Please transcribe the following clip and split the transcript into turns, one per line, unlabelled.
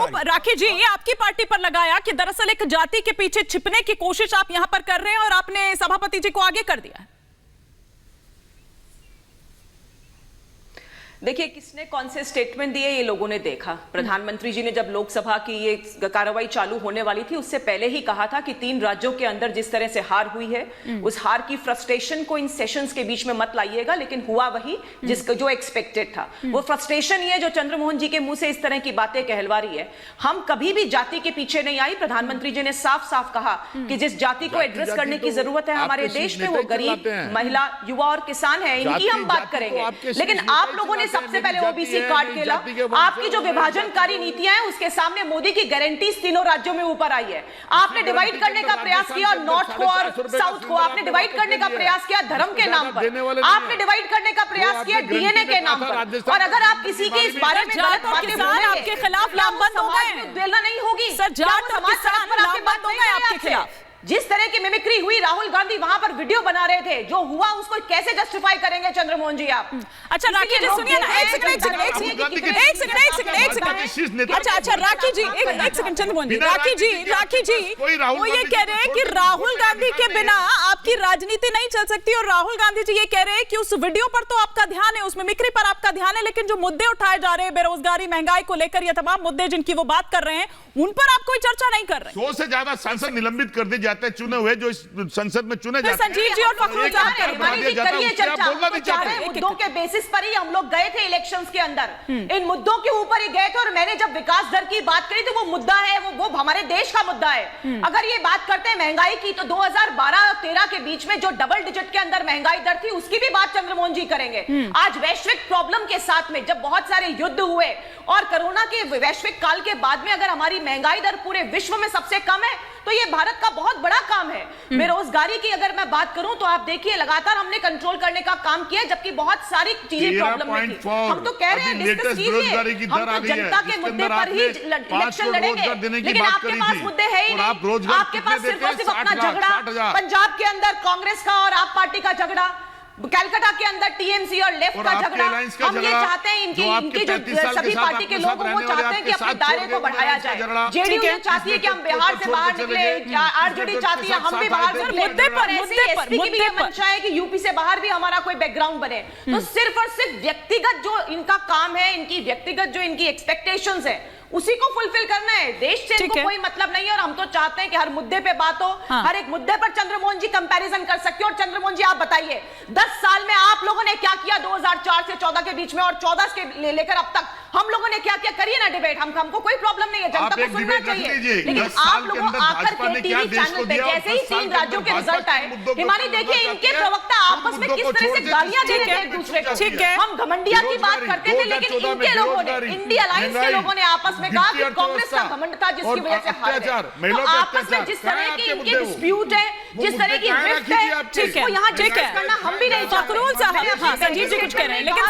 आरोप राखी जी ये आपकी पार्टी पर लगाया कि दरअसल एक जाति के पीछे छिपने की कोशिश आप यहां पर कर रहे हैं और आपने सभापति जी को आगे कर दिया है।
देखिए, किसने कौन से स्टेटमेंट दिए ये लोगों ने देखा। प्रधानमंत्री जी ने जब लोकसभा की ये कार्रवाई चालू होने वाली थी उससे पहले ही कहा था कि 3 राज्यों के अंदर जिस तरह से हार हुई है उस हार की फ्रस्ट्रेशन को इन सेशंस के बीच में मत लाइएगा, लेकिन हुआ वही जिसको जो एक्सपेक्टेड था। वो फ्रस्ट्रेशन ही है जो चंद्रमोहन जी के मुंह से इस तरह की बातें कहलवा रही है। हम कभी भी जाति के पीछे नहीं आई। प्रधानमंत्री जी ने साफ साफ कहा कि जिस जाति को एड्रेस करने की जरूरत है हमारे देश में वो गरीब, महिला, युवा और किसान है, इनकी हम बात करेंगे। लेकिन आप लोगों ने सबसे पहले ओबीसी कार्ड खेला। आपकी जो विभाजनकारी नीतियां हैं उसके सामने मोदी की गारंटीज तीनों राज्यों में ऊपर आई है। आपने डिवाइड करने का प्रयास किया, नॉर्थ को और साउथ को आपने डिवाइड करने का प्रयास किया धर्म के नाम पर, आपने डिवाइड करने का प्रयास किया डीएनए के नाम पर। और अगर आप किसी के इस बारे में गलत बातें बोलेंगे
आपके खिलाफ लामबंद हो गए,
देना नहीं होगी
सर, जाट और किसान लामबंद हो गए आपके खिलाफ।
जिस तरह की मिमिक्री हुई, राहुल गांधी वहां पर वीडियो बना रहे थे, जो हुआ उसको कैसे जस्टिफाई करेंगे चंद्रमोहन जी आप?
अच्छा राखी जी सुनिए ना, एक सेकंड अच्छा राखी जी एक सेकंड चंद्रमोहन जी, राखी जी वो ये कह रहे हैं कि राहुल गांधी के बिना आपकी राजनीति नहीं चल सकती और राहुल गांधी जी ये कह रहे हैं कि उस वीडियो पर तो आपका ध्यान है, उस मिमिक्री पर आपका ध्यान है, लेकिन जो मुद्दे उठाए जा रहे हैं बेरोजगारी, महंगाई को लेकर, ये तमाम मुद्दे जिनकी वो बात कर रहे हैं उन पर आप कोई चर्चा नहीं कर रहे।
100 से ज्यादा सांसद निलंबित कर दिए जाते हैं, चुने हुए जो इस संसद में चुने जाते हैं।
संजीव जी और फखरुल
बोलना नहीं चाहते। मुद्दों के बेसिस पर ही हम लोग गए थे इलेक्शंस के अंदर, इन मुद्दों के ऊपर ही गए थे। और मैंने जब विकास दर की बात करी तो वो मुद्दा है, वो हमारे देश का मुद्दा है। अगर ये बात करते हैं महंगाई की तो 2012 और 13 के बीच में जो डबल डिजिट के अंदर महंगाई दर थी उसकी भी बात चंद्रमोहन जी करेंगे। आज वैश्विक प्रॉब्लम के साथ में जब बहुत सारे युद्ध हुए और कोरोना के वैश्विक काल के बाद में अगर हमारी महंगाई दर पूरे विश्व में सबसे कम है तो ये भारत का बहुत बड़ा काम है। बेरोजगारी की अगर मैं बात करूं तो आप देखिए लगातार हमने कंट्रोल करने का काम किया, जबकि बहुत सारी चीजें प्रॉब्लम में थी। हम तो कह रहे हैं डिस्कस कीजिए, हम तो जनता के मुद्दे पर ही इलेक्शन लड़ेंगे, लेकिन आपके पास मुद्दे है ही नहीं। आपके पास सिर्फ और सिर्फ अपना झगड़ा, पंजाब के अंदर कांग्रेस का और आप पार्टी का झगड़ा, कलकत्ता के अंदर टीएमसी और लेफ्ट का झगड़ा। हम ये चाहते हैं इनकी जो सभी पार्टी के लोग वो चाहते हैं कि अपने दायरे को बढ़ाया जाए। जेडीयू चाहती है कि हम बिहार से बाहर निकले, आरजेडी चाहती है हम भी बाहर से निकले। मुद्दे पर एसपी की भी ये मंशा है कि यूपी से बाहर भी हमारा कोई बैकग्राउंड बने। तो सिर्फ और सिर्फ व्यक्तिगत जो इनका काम है, इनकी व्यक्तिगत जो इनकी एक्सपेक्टेशंस है उसी को फुलफिल करना है। देश से इनको कोई मतलब नहीं है। और हम तो चाहते हैं कि हर मुद्दे पे बात हो, हर एक मुद्दे पर चंद्रमोहन जी कंपैरिजन कर सकते हो। और चंद्रमोहन जी आप बताइए 10 साल में आप लोगों ने क्या किया 2004 से 14 के बीच में, और 14 से लेकर अब तक हम लोगों ने क्या किया? करिए ना डिबेट, हमको कोई प्रॉब्लम नहीं है, जनता को सुनना चाहिए। लेकिन आप लोगों आकर के टीवी चैनल पे जैसे ही 3 राज्यों के रिजल्ट आए, हिमानी देखिए इनके प्रवक्ता आपस में किस तरह से गालियां दे रहे थे एक दूसरे को। हम घमंडिया की बात करते थे, लेकिन इनके लोगों ने, इंडिया अलायंस के लोगों ने आपस में कहा कि कांग्रेस का घमंड था जिसकी वजह से हार गए। तो आपस में जिस तरह की इनके डिस्प्यूट है, जिस तरह की रिफ्ट है, इसको यहाँ डिस्कस करना हम भी नहीं चाहते।
फखरुल साहब, संजीव जी कुछ कह रहे हैं लेकिन